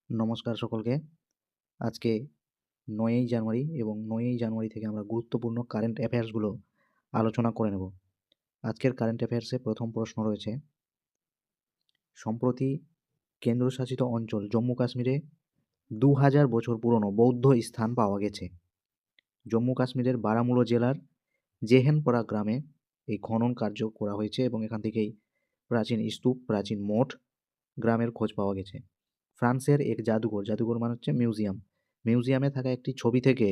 নমস্কার সকলকে। আজকে ৯ই জানুয়ারি এবং ৯ই জানুয়ারি থেকে আমরা গুরুত্বপূর্ণ কারেন্ট অ্যাফেয়ার্সগুলো আলোচনা করে নেব। আজকের কারেন্ট অ্যাফেয়ার্সে প্রথম প্রশ্ন রয়েছে, সম্প্রতি কেন্দ্রশাসিত অঞ্চল জম্মু কাশ্মীরে ২০০০ বছর পুরনো বৌদ্ধ স্থান পাওয়া গেছে। জম্মু কাশ্মীরের বারামুলা জেলার জেহেনপরা গ্রামে এই খনন কার্য করা হয়েছে এবং এখান থেকেই প্রাচীন স্তূপ, প্রাচীন মঠ, গ্রামের খোঁজ পাওয়া গেছে। ফ্রান্সের এক জাদুঘর মানে হচ্ছে মিউজিয়ামে থাকা একটি ছবি থেকে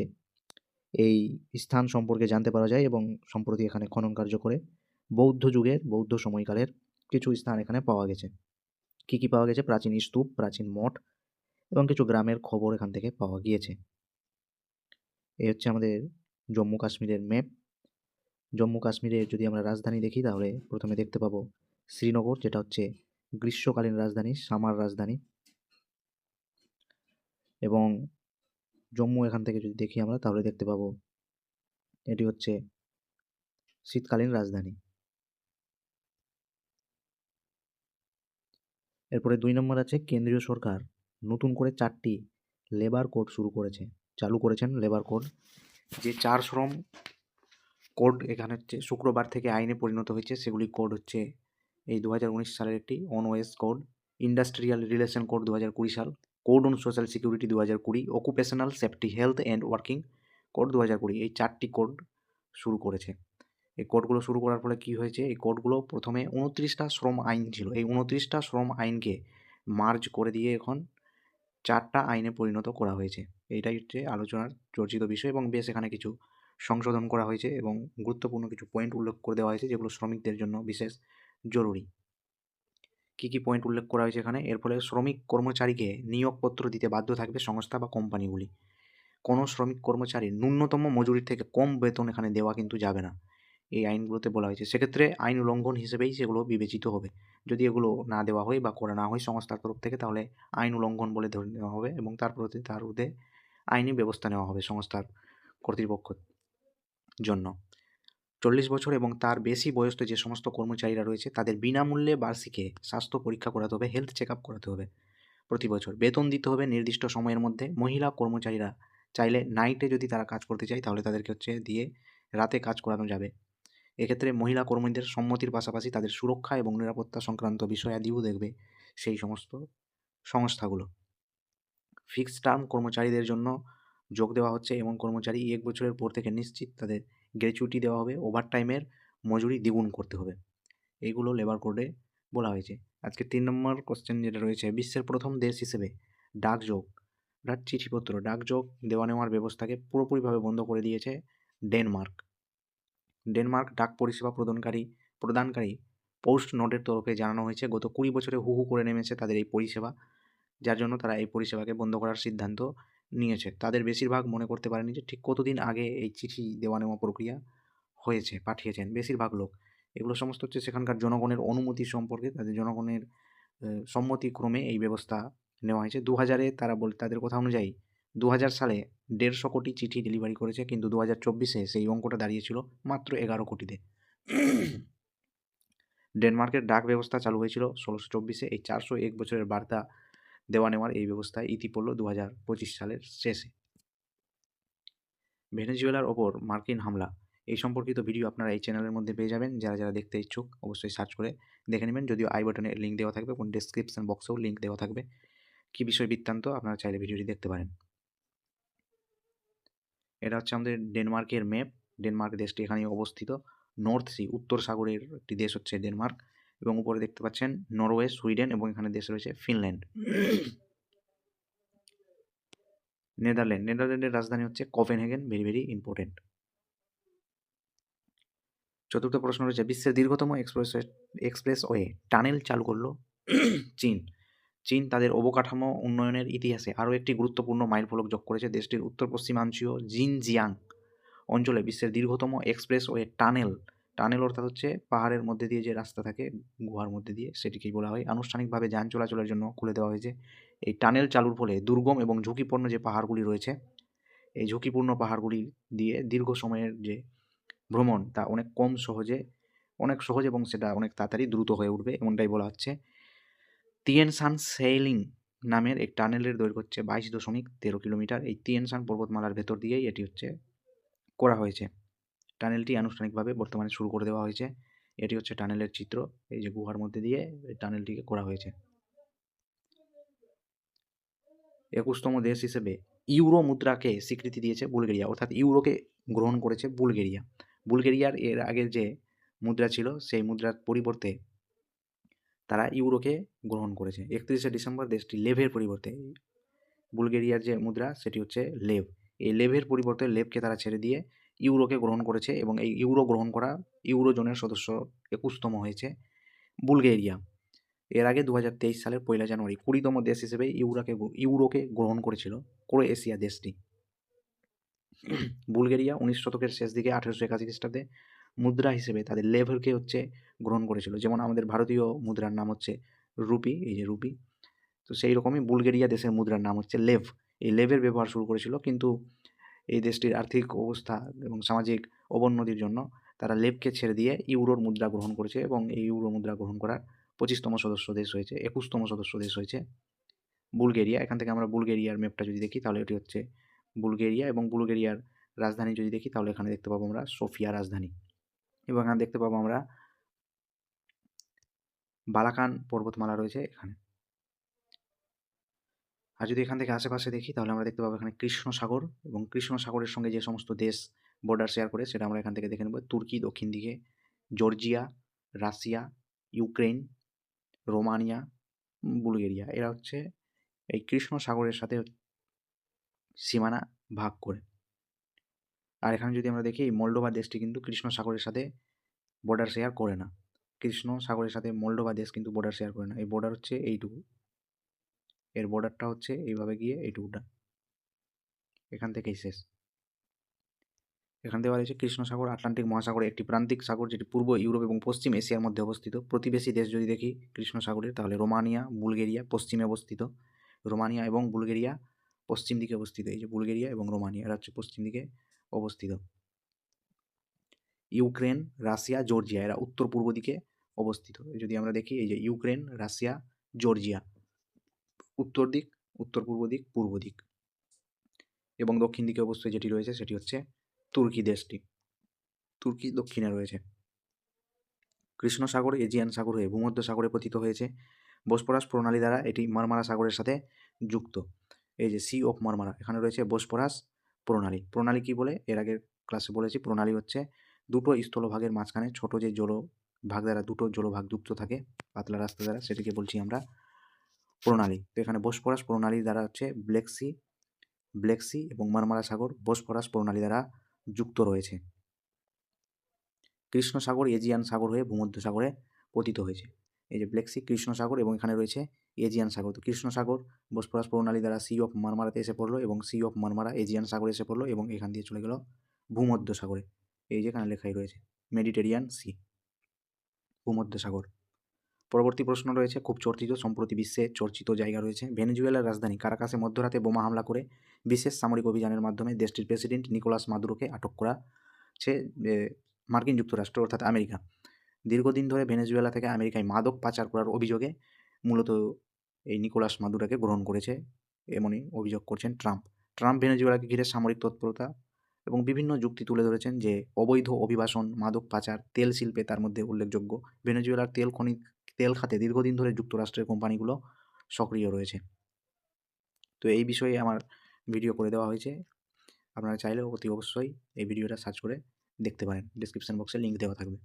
এই স্থান সম্পর্কে জানতে পারা যায় এবং সম্প্রতি এখানে খনন কার্য করে বৌদ্ধ সময়কালের কিছু স্থান এখানে পাওয়া গেছে। কি কি পাওয়া গেছে? প্রাচীন স্তূপ, প্রাচীন মঠ এবং কিছু গ্রামের খবর এখান থেকে পাওয়া গিয়েছে। এই হচ্ছে আমাদের জম্মু কাশ্মীরের ম্যাপ। জম্মু কাশ্মীরের যদি আমরা রাজধানী দেখি তাহলে প্রথমে দেখতে পাবো শ্রীনগর, যেটা হচ্ছে গ্রীষ্মকালীন রাজধানী, সামার রাজধানী। এবং জম্মু এখান থেকে যদি দেখি আমরা তাহলে দেখতে পাবো এটি হচ্ছে শীতকালীন রাজধানী। এরপরে ২ নম্বর আছে, কেন্দ্রীয় সরকার নতুন করে ৪টি লেবার কোড চালু করেছেন লেবার কোড। যে ৪ শ্রম কোড এখানে হচ্ছে শুক্রবার থেকে আইনে পরিণত হয়েছে, সেগুলি কোড হচ্ছে এই ২০১৯ সালের একটি অনওয়েস কোড, ইন্ডাস্ট্রিয়াল রিলেশন কোড ২০২০ সাল, code on social security ২০২০, occupational safety health and working code ২০২০। এই ৪টি কোড শুরু করেছে। এই কোডগুলো শুরু করার ফলে কী হয়েছে, এই কোডগুলো প্রথমে ২৯টা শ্রম আইন ছিল, এই ২৯টা শ্রম আইনকে মার্জ করে দিয়ে এখন ৪টা আইনে পরিণত করা হয়েছে। এইটাই হচ্ছে আলোচনার চর্চিত বিষয় এবং বেশ এখানে কিছু সংশোধন করা হয়েছে এবং গুরুত্বপূর্ণ কিছু পয়েন্ট উল্লেখ করে দেওয়া হয়েছে যেগুলো শ্রমিকদের জন্য বিশেষ জরুরি। কী কী পয়েন্ট উল্লেখ করা হয়েছে এখানে? এর ফলে শ্রমিক কর্মচারীকে নিয়োগপত্র দিতে বাধ্য থাকবে সংস্থা বা কোম্পানিগুলি। কোনো শ্রমিক কর্মচারীর ন্যূনতম মজুরির থেকে কম বেতন এখানে দেওয়া কিন্তু যাবে না, এই আইনগুলোতে বলা হয়েছে। সেক্ষেত্রে আইন উল্লঙ্ঘন হিসেবেই সেগুলো বিবেচিত হবে। যদি এগুলো না দেওয়া হয় বা করা না হয় সংস্থার তরফ থেকে, তাহলে আইন উল্লঙ্ঘন বলে ধরে নেওয়া হবে এবং তার বিরুদ্ধে আইনি ব্যবস্থা নেওয়া হবে সংস্থার কর্তৃপক্ষের জন্য। ৪০ বছর এবং তার বেশি বয়স্ক যে সমস্ত কর্মচারীরা রয়েছে তাদের বিনামূল্যে বার্ষিকে স্বাস্থ্য পরীক্ষা করাতে হবে, হেলথ চেক আপ করাতে হবে প্রতি বছর। বেতন দিতে হবে নির্দিষ্ট সময়ের মধ্যে। মহিলা কর্মচারীরা চাইলে নাইটে যদি তারা কাজ করতে চায় তাহলে তাদেরকে হচ্ছে দিয়ে রাতে কাজ করানো যাবে। এক্ষেত্রে মহিলা কর্মীদের সম্মতির পাশাপাশি তাদের সুরক্ষা এবং নিরাপত্তা সংক্রান্ত বিষয়াদিও দেখবে সেই সমস্ত সংস্থাগুলো। ফিক্সড টার্ম কর্মচারীদের জন্য যোগ দেওয়া হচ্ছে, এমন কর্মচারী ১ বছরের পর থেকে নিশ্চিত তাদের গ্র্যাচুইটি দেওয়া হবে, ওভারটাইমের মজুরি দ্বিগুণ করতে হবে। এইগুলো লেবার কোডে বলা হয়েছে। আজকে ৩ নম্বর কোশ্চেন যেটা রয়েছে, বিশ্বের প্রথম দেশ হিসেবে ডাকযোগ চিঠিপত্র ডাকযোগ দেওয়া নেওয়ার ব্যবস্থাকে পুরোপুরিভাবে বন্ধ করে দিয়েছে ডেনমার্ক। ডেনমার্ক ডাক পরিষেবা প্রদানকারী পোস্ট নোটের তরফে জানানো হয়েছে গত ২০ বছরে হু হু করে নেমেছে তাদের এই পরিষেবা, যার জন্য তারা এই পরিষেবাকে বন্ধ করার সিদ্ধান্ত নিয়েছে। তাদের বেশিরভাগ মনে করতে পারেনি যে ঠিক কতদিন আগে এই চিঠি দেওয়া নেওয়া প্রক্রিয়া হয়েছে, পাঠিয়েছেন বেশিরভাগ লোক। এগুলো সমস্ত হচ্ছে সেখানকার জনগণের অনুমতি সম্পর্কে, তাদের জনগণের সম্মতিক্রমে এই ব্যবস্থা নেওয়া হয়েছে। ২০০০-এ তাদের কথা অনুযায়ী ২০০০ সালে ১৫০ কোটি চিঠি ডেলিভারি করেছে, কিন্তু ২০২৪-এ সেই অঙ্কটা দাঁড়িয়েছিল মাত্র ১১ কোটিতে। ডেনমার্কের ডাক ব্যবস্থা চালু হয়েছিল ১৬২৪-এ। এই ৪০১ বছরের বার্তা দেওয়া নেওয়ার এই ব্যবস্থায় ইতি পড়ল ২০২৫ সালের শেষে। ভেনেজুয়েলার ওপর মার্কিন হামলা, এই সম্পর্কিত ভিডিও আপনারা এই চ্যানেলের মধ্যে পেয়ে যাবেন। যারা দেখতে ইচ্ছুক অবশ্যই সার্চ করে দেখে নেবেন, যদিও আই বাটনে লিঙ্ক দেওয়া থাকবে এবং ডেসক্রিপশন বক্সেও লিঙ্ক দেওয়া থাকবে। কী বিষয় বৃত্তান্ত আপনারা চাইলে ভিডিওটি দেখতে পারেন। এটা হচ্ছে আমাদের ডেনমার্কের ম্যাপ। ডেনমার্ক দেশটি এখানেই অবস্থিত। নর্থ সি, উত্তর সাগরের একটি দেশ হচ্ছে ডেনমার্ক এবং উপরে দেখতে পাচ্ছেন নরওয়ে, সুইডেন এবং এখানে দেশ রয়েছে ফিনল্যান্ড। নেদারল্যান্ডের রাজধানী হচ্ছে কোপেনহেগেন, ভেরি ইম্পর্টেন্ট। চতুর্থ প্রশ্ন রয়েছে, বিশ্বের দীর্ঘতম এক্সপ্রেসওয়ে টানেল চালু করলো চীন। চীন তাদের অবকাঠামো উন্নয়নের ইতিহাসে আরও একটি গুরুত্বপূর্ণ মাইলফলক যোগ করেছে। দেশটির উত্তর পশ্চিমাঞ্চলীয় জিনজিয়াং অঞ্চলে বিশ্বের দীর্ঘতম এক্সপ্রেসওয়ে টানেল অর্থাৎ হচ্ছে পাহাড়ের মধ্যে দিয়ে যে রাস্তা থাকে, গুহার মধ্যে দিয়ে, সেটিকেই বলা হয়। আনুষ্ঠানিকভাবে যান চলাচলের জন্য খুলে দেওয়া হয়েছে। এই টানেল চালুর ফলে দুর্গম এবং ঝুঁকিপূর্ণ যে পাহাড়গুলি রয়েছে, এই ঝুঁকিপূর্ণ পাহাড়গুলি দিয়ে দীর্ঘ সময়ের যে ভ্রমণ তা অনেক সহজ এবং সেটা অনেক তাড়াতাড়ি দ্রুত হয়ে উঠবে, এমনটাই বলা হচ্ছে। তিয়ানশান সেইলিং নামের এক টানেলের দৈর্ঘ্য হচ্ছে 22.13 কিলোমিটার। এই তিয়েন শান পর্বতমালার ভেতর দিয়েই এটি হচ্ছে করা হয়েছে। টানেলটি আনুষ্ঠানিকভাবে বর্তমানে শুরু করে দেওয়া হয়েছে। এটি হচ্ছে টানেলের চিত্র। এই যে গুহার মধ্যে দিয়ে এই টানেলটিকে করা হয়েছে। 21তম দেশ হিসেবে ইউরো মুদ্রাকে স্বীকৃতি দিয়েছে বুলগেরিয়া, অর্থাৎ ইউরোকে গ্রহণ করেছে বুলগেরিয়া। বুলগেরিয়ার এর আগের যে মুদ্রা ছিল সেই মুদ্রার পরিবর্তে তারা ইউরোকে গ্রহণ করেছে। 31শে ডিসেম্বর দেশটি লেভের পরিবর্তে, বুলগেরিয়ার যে মুদ্রা সেটি হচ্ছে লেভ, এই লেভের পরিবর্তে লেভকে তারা ছেড়ে দিয়ে ইউরোকে গ্রহণ করেছে এবং এই ইউরো গ্রহণ করা ইউরোজোনের সদস্য 21তম হয়েছে বুলগেরিয়া। এর আগে 2023 সালের 1 জানুয়ারি 20তম দেশ হিসেবে ইউরোকে গ্রহণ করেছিল ক্রোয়েশিয়া দেশটি। বুলগেরিয়া 19 শতকের শেষ দিকে 1881 খ্রিস্টাব্দে মুদ্রা হিসেবে তাদের লেভকে হচ্ছে গ্রহণ করেছিল। যেমন আমাদের ভারতীয় মুদ্রার নাম হচ্ছে রুপি, এই যে রুপি, তো সেই রকমই বুলগেরিয়া দেশের মুদ্রার নাম হচ্ছে লেভ। এই লেভের ব্যবহার শুরু করেছিল, কিন্তু এই দেশটির আর্থিক অবস্থা এবং সামাজিক অবনতির জন্য তারা লেভকে ছেড়ে দিয়ে ইউরোর মুদ্রা গ্রহণ করেছে এবং এই ইউরো মুদ্রা গ্রহণ করার 25তম সদস্য দেশ হয়েছে, 21তম সদস্য দেশ হয়েছে বুলগেরিয়া। এখান থেকে আমরা বুলগেরিয়ার ম্যাপটা যদি দেখি তাহলে এটি হচ্ছে বুলগেরিয়া, এবং বুলগেরিয়ার রাজধানী যদি দেখি তাহলে এখানে দেখতে পাবো আমরা সোফিয়া রাজধানী, এবং এখানে দেখতে পাবো আমরা বালাকান পর্বতমালা রয়েছে এখানে। আর যদি এখান থেকে আশেপাশে দেখি তাহলে আমরা দেখতে পাবো এখানে কৃষ্ণ সাগর, এবং কৃষ্ণ সাগরের সঙ্গে যে সমস্ত দেশ বর্ডার শেয়ার করে সেটা আমরা এখান থেকে দেখে নেব। তুর্কি দক্ষিণ দিকে, Georgia, Russia, Ukraine, Romania, Bulgaria, এরা হচ্ছে এই কৃষ্ণ সাগরের সাথে সীমানা ভাগ করে। আর এখানে যদি আমরা দেখি মলডোভা দেশটি কিন্তু কৃষ্ণ সাগরের সাথে বর্ডার শেয়ার করে না। কৃষ্ণ সাগরের সাথে মলডোভা দেশ কিন্তু বর্ডার শেয়ার করে না। এই বর্ডার হচ্ছে এইটুকু, এর বর্ডারটা হচ্ছে এইভাবে গিয়ে এইটুকুটা, এখান থেকেই শেষ। এখান থেকে বলা হয়েছে কৃষ্ণ সাগর আটলান্টিক মহাসাগরের একটি প্রান্তিক সাগর, যেটি পূর্ব ইউরোপ এবং পশ্চিম এশিয়ার মধ্যে অবস্থিত। প্রতিবেশী দেশ যদি দেখি কৃষ্ণ সাগরের তাহলে রোমানিয়া, বুলগেরিয়া পশ্চিমে অবস্থিত, রোমানিয়া এবং বুলগেরিয়া পশ্চিম দিকে অবস্থিত। এই যে বুলগেরিয়া এবং রোমানিয়া এরা হচ্ছে পশ্চিম দিকে অবস্থিত। ইউক্রেন, রাশিয়া, জর্জিয়া এরা উত্তর পূর্ব দিকে অবস্থিত। যদি আমরা দেখি এই যে ইউক্রেন, রাশিয়া, জর্জিয়া উত্তর দিক, উত্তর পূর্ব দিক, পূর্ব দিক, এবং দক্ষিণ দিকে অবস্থিত যেটি রয়েছে সেটি হচ্ছে তুর্কি দেশটি, তুর্কি দক্ষিণে রয়েছে। কৃষ্ণ সাগর এজিয়ান সাগর হয়ে ভূমধ্য সাগরে পতিত হয়েছে। বোসপরাস প্রণালী দ্বারা এটি মারমারা সাগরের সাথে যুক্ত। এই যে সি অফ মারমারা, এখানে রয়েছে বোসপরাস প্রণালী। প্রণালী কি বলে এর আগের ক্লাসে বলেছি, প্রণালী হচ্ছে দুটো স্থলভাগের মাঝখানে ছোট যে জলভাগ দ্বারা দুটো জলভাগ যুক্ত থাকে পাতলা রাস্তা দ্বারা, সেটিকে বলছি আমরা প্রণালী। তো এখানে বোসপরাস প্রণালী দ্বারা হচ্ছে ব্ল্যাক সি এবং মারমারা সাগর বোসপরাস প্রণালী দ্বারা যুক্ত রয়েছে। কৃষ্ণ সাগর এজিয়ান সাগর হয়ে ভূমধ্য সাগরে পতিত হয়েছে। এই যে ব্ল্যাক সি, কৃষ্ণ সাগর, এবং এখানে রয়েছে এজিয়ান সাগর। তো কৃষ্ণ সাগর বোসপরাস প্রণালী দ্বারা সি অফ মারমারাতে এসে পড়লো, এবং সি অফ মারমারা এজিয়ান সাগরে এসে পড়লো, এবং এখান দিয়ে চলে গেল ভূমধ্য সাগরে। এই যে এখানে লেখাই রয়েছে মেডিটেরিয়ান সি, ভূমধ্য সাগর। পরবর্তী প্রশ্ন রয়েছে খুব চর্চিত, সম্প্রতি বিশ্বে চর্চিত জায়গা রয়েছে। ভেনেজুয়েলার রাজধানী কারাকাসে মধ্যরাতে বোমা হামলা করে বিশেষ সামরিক অভিযানের মাধ্যমে দেশটির প্রেসিডেন্ট নিকোলাস মাদুরোকে আটক করেছে মার্কিন যুক্তরাষ্ট্র অর্থাৎ আমেরিকা। দীর্ঘদিন ধরে ভেনেজুয়েলা থেকে আমেরিকায় মাদক পাচার করার অভিযোগে মূলত এই নিকোলাস মাদুরোকে গ্রহণ করেছে, এমনই অভিযোগ করছেন ট্রাম্প ভেনেজুয়েলাকে ঘিরে সামরিক তৎপরতা এবং বিভিন্ন যুক্তি তুলে ধরেছেন যে অবৈধ অভিবাসন, মাদক পাচার, তেল শিল্পে তার মধ্যে উল্লেখযোগ্য। ভেনেজুয়েলার তেল খাতে দীর্ঘদিন ধরে যুক্তরাষ্ট্রের কোম্পানিগুলো সক্রিয় রয়েছে। তো এই বিষয়ে আমার ভিডিও করে দেওয়া হয়েছে, আপনারা চাইলে অতি অবশ্যই এই ভিডিওটা সার্চ করে দেখতে পারেন, ডিসক্রিপশন বক্সে লিঙ্ক দেওয়া থাকবে।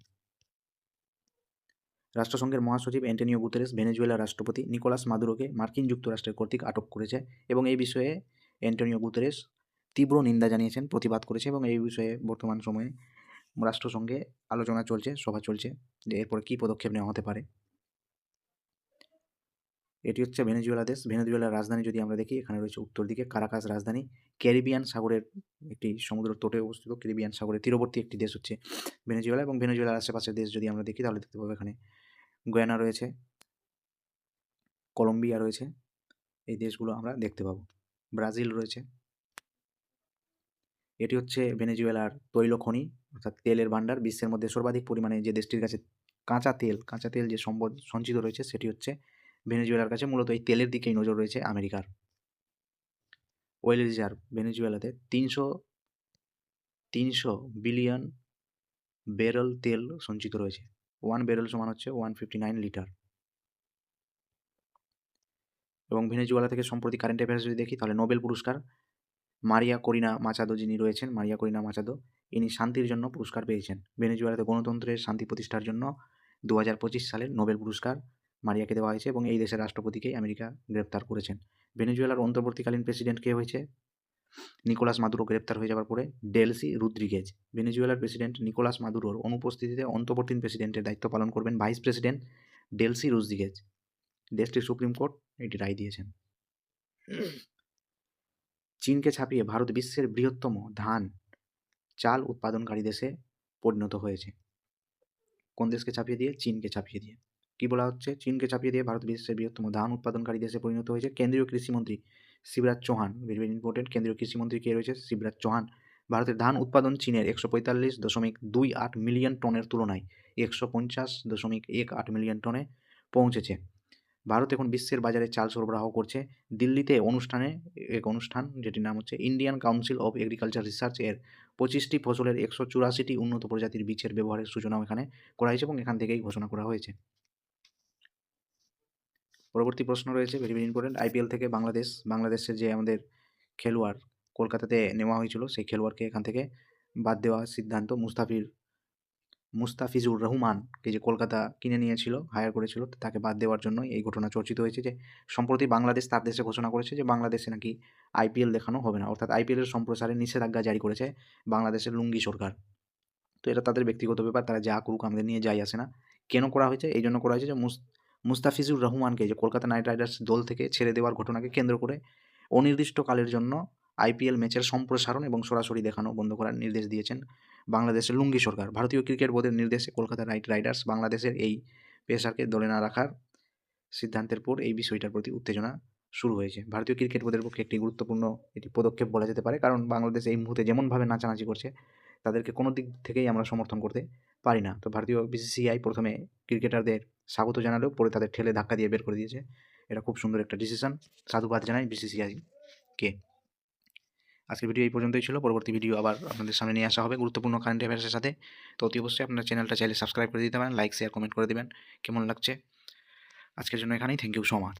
রাষ্ট্রসংঘের মহাসচিব অ্যান্টোনিও গুতেরেস ভেনেজুয়েলার রাষ্ট্রপতি নিকোলাস মাদুরোকে মার্কিন যুক্তরাষ্ট্রের কর্তৃক আটক করেছে, এবং এই বিষয়ে অ্যান্টোনিও গুতেরেস তীব্র নিন্দা জানিয়েছেন, প্রতিবাদ করেছে, এবং এই বিষয়ে বর্তমান সময়ে রাষ্ট্রসংঘে আলোচনা চলছে, সভা চলছে যে এরপরে কী পদক্ষেপ নেওয়া হতে পারে। এটি হচ্ছে ভেনেজুয়েলা দেশ। ভেনেজুয়েলার রাজধানী যদি আমরা দেখি এখানে রয়েছে উত্তর দিকে কারাকাস রাজধানী। ক্যারিবিয়ান সাগরের একটি সমুদ্র তটে অবস্থিত, ক্যারিবিয়ান সাগরের তীরবর্তী একটি দেশ হচ্ছে ভেনেজুয়েলা, এবং ভেনেজুয়েলার আশেপাশের দেশ যদি আমরা দেখি তাহলে দেখতে পাবো এখানে গুয়ানা রয়েছে, কলম্বিয়া রয়েছে, এই দেশগুলো আমরা দেখতে পাবো, ব্রাজিল রয়েছে। এটি হচ্ছে ভেনেজুয়েলার তৈল খনি অর্থাৎ তেলের ভাণ্ডার। বিশ্বের মধ্যে সর্বাধিক পরিমাণে যে দেশটির কাছে কাঁচা তেল যে সঞ্চিত রয়েছে সেটি হচ্ছে ভেনেজুয়েলার কাছে মূলত এই তেলের দিকেই নজর রয়েছে আমেরিকার। অয়েল রিজার্ভ ভেনেজুয়েলাতে 300 বিলিয়ন ব্যারেল তেল সঞ্চিত রয়েছে। 1 ব্যারেল সমান হচ্ছে 159 লিটার। এবং ভেনেজুয়েলা থেকে সম্প্রতি কারেন্ট অ্যাফেয়ার্স যদি দেখি তাহলে নোবেল পুরস্কার মারিয়া করিনা মাচাদো যিনি রয়েছেন, মারিয়া করিনা মাচাদো, ইনি শান্তির জন্য পুরস্কার পেয়েছেন। ভেনেজুয়েলাতে গণতন্ত্রের শান্তি প্রতিষ্ঠার জন্য 2025 সালের নোবেল পুরস্কার মারিয়াকে দেওয়া হয়েছে এবং এই দেশের রাষ্ট্রপতিকেই আমেরিকা গ্রেপ্তার করেছেন। ভেনেজুয়েলার অন্তর্বর্তীকালীন প্রেসিডেন্ট কে হয়েছে? নিকোলাস মাদুরো গ্রেপ্তার হয়ে যাওয়ার পরে ডেলসি রুদ্রিগেজ। ভেনেজুয়েলার প্রেসিডেন্ট নিকোলাস মাদুরোর অনুপস্থিতিতে অন্তর্বর্তী প্রেসিডেন্টের দায়িত্ব পালন করবেন ভাইস প্রেসিডেন্ট ডেলসি রুদ্রিগেজ। দেশটির সুপ্রিম কোর্ট এটি রায় দিয়েছেন। চীনকে ছাপিয়ে ভারত বিশ্বের বৃহত্তম ধান চাল উৎপাদনকারী দেশে পরিণত হয়েছে। কোন দেশকে ছাপিয়ে দিয়ে? চীনকে ছাপিয়ে দিয়ে। কি বলা হচ্ছে? চীনকে ছাপিয়ে দিয়ে ভারত বিশ্বের বৃহত্তম ধান উৎপাদনকারী দেশে পরিণত হয়েছে। কেন্দ্রীয় কৃষিমন্ত্রী Shivraj Chouhan, very very important, কেন্দ্রীয় কৃষিমন্ত্রী কে রয়েছে? শিবরাজ চৌহান। ভারতের ধান উৎপাদন চীনের 145.28 মিলিয়ন টনের তুলনায় 150.18 মিলিয়ন টনে পৌঁছেছে। ভারত এখন বিশ্বের বাজারে চাল সরবরাহ করছে। দিল্লিতে এক অনুষ্ঠান যেটির নাম হচ্ছে Indian council of agriculture research এর 25টি ফসলের 184টি উন্নত প্রজাতির বীজের ব্যবহারের সূচনাও এখানে করা হয়েছে এবং এখান থেকেই ঘোষণা করা হয়েছে। পরবর্তী প্রশ্ন রয়েছে ভেরি ভেরি ইম্পর্টেন্ট, আইপিএল থেকে বাংলাদেশের যে আমাদের খেলোয়াড় কলকাতাতে নেওয়া হয়েছিল সেই খেলোয়াড়কে এখান থেকে বাদ দেওয়ার সিদ্ধান্ত মুস্তাফিজুর রহমানকে যে কলকাতা কিনে নিয়েছিল, হায়ার করেছিল, তাকে বাদ দেওয়ার জন্য এই ঘটনা চর্চিত হয়েছে যে সম্প্রতি বাংলাদেশ তার দেশে ঘোষণা করেছে যে বাংলাদেশে নাকি আইপিএল দেখানো হবে না, অর্থাৎ আইপিএলের সম্প্রসারে নিষেধাজ্ঞা জারি করেছে বাংলাদেশের লুঙ্গি সরকার। তো এটা তাদের ব্যক্তিগত ব্যাপার, তারা যা করুক আমাদের নিয়ে যাই আসে না। কেন করা হয়েছে? এই জন্য করা হয়েছে যে মুস্তাফিজুর রহমানকে যে কলকাতা নাইট রাইডার্স দল থেকে ছেড়ে দেওয়ার ঘটনাকে কেন্দ্র করে অনির্দিষ্টকালের জন্য আইপিএল ম্যাচের সম্প্রসারণ এবং সরাসরি দেখানো বন্ধ করার নির্দেশ দিয়েছেন বাংলাদেশের লুঙ্গি সরকার। ভারতীয় ক্রিকেট বোর্ডের নির্দেশে কলকাতা নাইট রাইডার্স বাংলাদেশের এই পেসারকে দলে না রাখার সিদ্ধান্তের পর এই বিষয়টার প্রতি উত্তেজনা শুরু হয়েছে। ভারতীয় ক্রিকেট বোর্ডের পক্ষে একটি গুরুত্বপূর্ণ এটি পদক্ষেপ বলা যেতে পারে, কারণ বাংলাদেশ এই মুহূর্তে যেমনভাবে নাচানাচি করছে তাদেরকে কোনো দিক থেকেই আমরা সমর্থন করতে পারি না। তো ভারতীয় বিসিসিআই প্রথমে ক্রিকেটারদের স্বাগত জানালেও পরে তাদের ঠেলে ধাক্কা দিয়ে বের করে দিয়েছে। এটা খুব সুন্দর একটা ডিসিশন, সাধুবাদ জানাই বিসিসিআইকে। আজকের ভিডিও এই পর্যন্তই ছিল। পরবর্তী ভিডিও আবার আপনাদের সামনে নিয়ে আসা হবে গুরুত্বপূর্ণ কারেন্ট অ্যাফেয়ার্সের সাথে। তো অতি অবশ্যই আপনার চ্যানেলটা চাইলে সাবস্ক্রাইব করে দিতে পারেন, লাইক শেয়ার কমেন্ট করে দেবেন কেমন লাগছে। আজকের জন্য এখানেই, থ্যাংক ইউ সো মাচ।